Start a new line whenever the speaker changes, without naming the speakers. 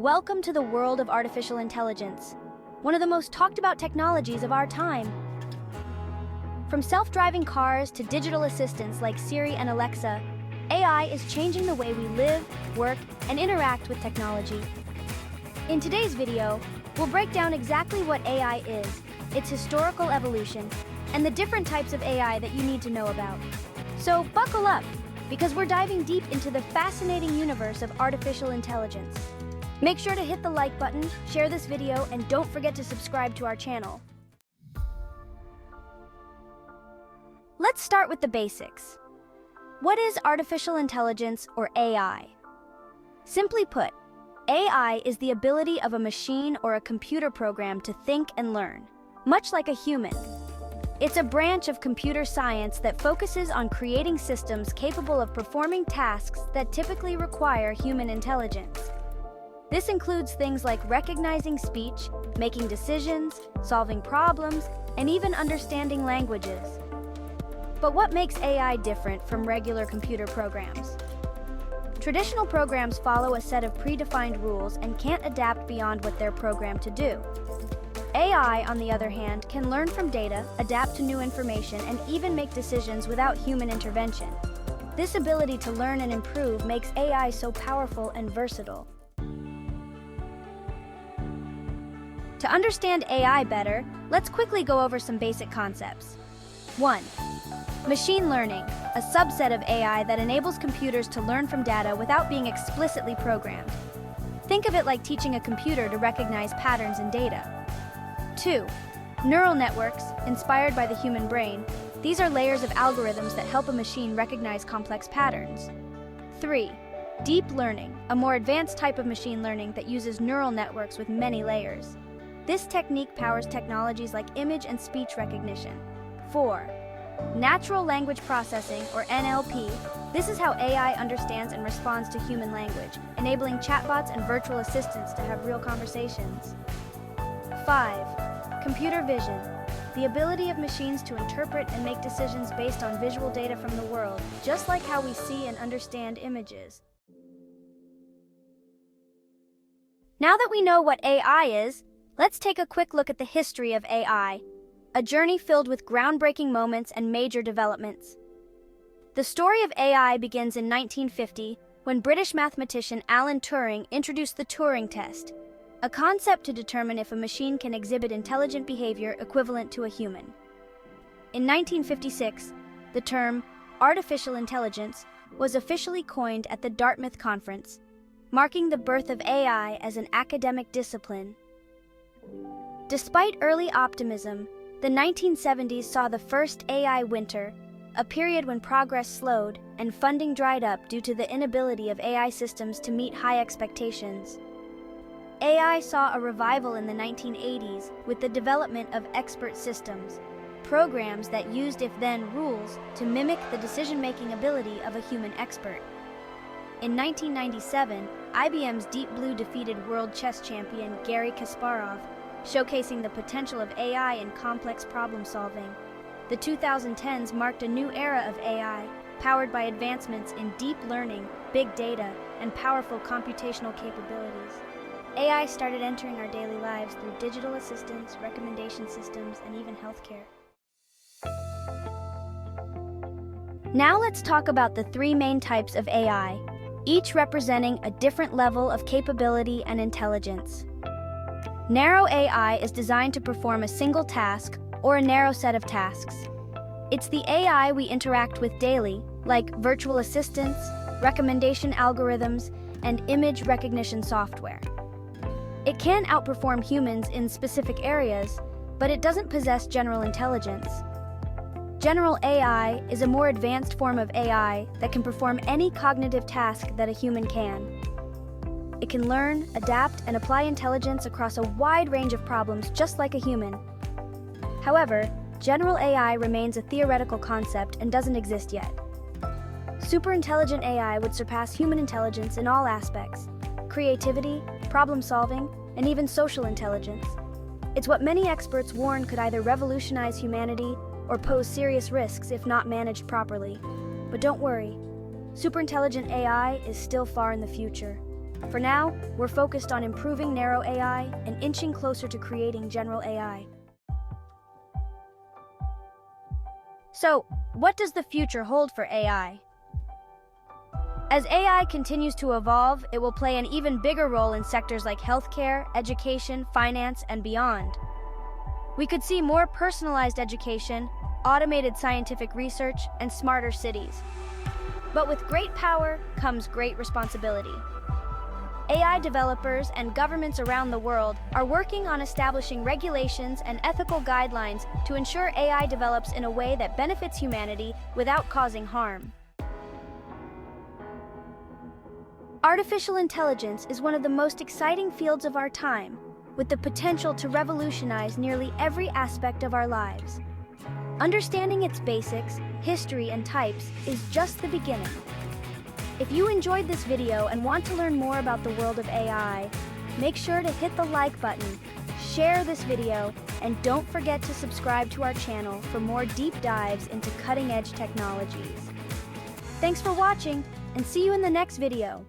Welcome to the world of artificial intelligence, one of the most talked about technologies of our time. From self-driving cars to digital assistants like Siri and Alexa, AI is changing the way we live, work, and interact with technology. In today's video, we'll break down exactly what AI is, its historical evolution, and the different types of AI that you need to know about. So buckle up, because we're diving deep into the fascinating universe of artificial intelligence. Make sure to hit the like button, share this video, and don't forget to subscribe to our channel. Let's start with the basics. What is artificial intelligence, or AI? Simply put, AI is the ability of a machine or a computer program to think and learn, much like a human. It's a branch of computer science that focuses on creating systems capable of performing tasks that typically require human intelligence. This includes things like recognizing speech, making decisions, solving problems, and even understanding languages. But what makes AI different from regular computer programs? Traditional programs follow a set of predefined rules and can't adapt beyond what they're programmed to do. AI, on the other hand, can learn from data, adapt to new information, and even make decisions without human intervention. This ability to learn and improve makes AI so powerful and versatile. To understand AI better, let's quickly go over some basic concepts. 1. Machine learning, a subset of AI that enables computers to learn from data without being explicitly programmed. Think of it like teaching a computer to recognize patterns in data. 2. Neural networks, inspired by the human brain. These are layers of algorithms that help a machine recognize complex patterns. 3. Deep learning, a more advanced type of machine learning that uses neural networks with many layers. This technique powers technologies like image and speech recognition. 4. Natural language processing, or NLP. This is how AI understands and responds to human language, enabling chatbots and virtual assistants to have real conversations. 5. Computer vision, the ability of machines to interpret and make decisions based on visual data from the world, just like how we see and understand images. Now that we know what AI is, let's take a quick look at the history of AI, a journey filled with groundbreaking moments and major developments. The story of AI begins in 1950 when British mathematician Alan Turing introduced the Turing test, a concept to determine if a machine can exhibit intelligent behavior equivalent to a human. In 1956, the term artificial intelligence was officially coined at the Dartmouth Conference, marking the birth of AI as an academic discipline. Despite early optimism, the 1970s saw the first AI winter, a period when progress slowed and funding dried up due to the inability of AI systems to meet high expectations. AI saw a revival in the 1980s with the development of expert systems, programs that used if-then rules to mimic the decision-making ability of a human expert. In 1997, IBM's Deep Blue defeated world chess champion Garry Kasparov, showcasing the potential of AI in complex problem-solving. The 2010s marked a new era of AI, powered by advancements in deep learning, big data, and powerful computational capabilities. AI started entering our daily lives through digital assistants, recommendation systems, and even healthcare. Now let's talk about the three main types of AI, each representing a different level of capability and intelligence. Narrow AI is designed to perform a single task or a narrow set of tasks. It's the AI we interact with daily, like virtual assistants, recommendation algorithms, and image recognition software. It can outperform humans in specific areas, but it doesn't possess general intelligence. General AI is a more advanced form of AI that can perform any cognitive task that a human can. It can learn, adapt, and apply intelligence across a wide range of problems just like a human. However, general AI remains a theoretical concept and doesn't exist yet. Superintelligent AI would surpass human intelligence in all aspects: creativity, problem-solving, and even social intelligence. It's what many experts warn could either revolutionize humanity or pose serious risks if not managed properly. But don't worry, superintelligent AI is still far in the future. For now, we're focused on improving narrow AI and inching closer to creating general AI. So, what does the future hold for AI? As AI continues to evolve, it will play an even bigger role in sectors like healthcare, education, finance, and beyond. We could see more personalized education, automated scientific research, and smarter cities. But with great power comes great responsibility. AI developers and governments around the world are working on establishing regulations and ethical guidelines to ensure AI develops in a way that benefits humanity without causing harm. Artificial intelligence is one of the most exciting fields of our time, with the potential to revolutionize nearly every aspect of our lives. Understanding its basics, history, and types is just the beginning. If you enjoyed this video and want to learn more about the world of AI, make sure to hit the like button, share this video, and don't forget to subscribe to our channel for more deep dives into cutting-edge technologies. Thanks for watching, and see you in the next video.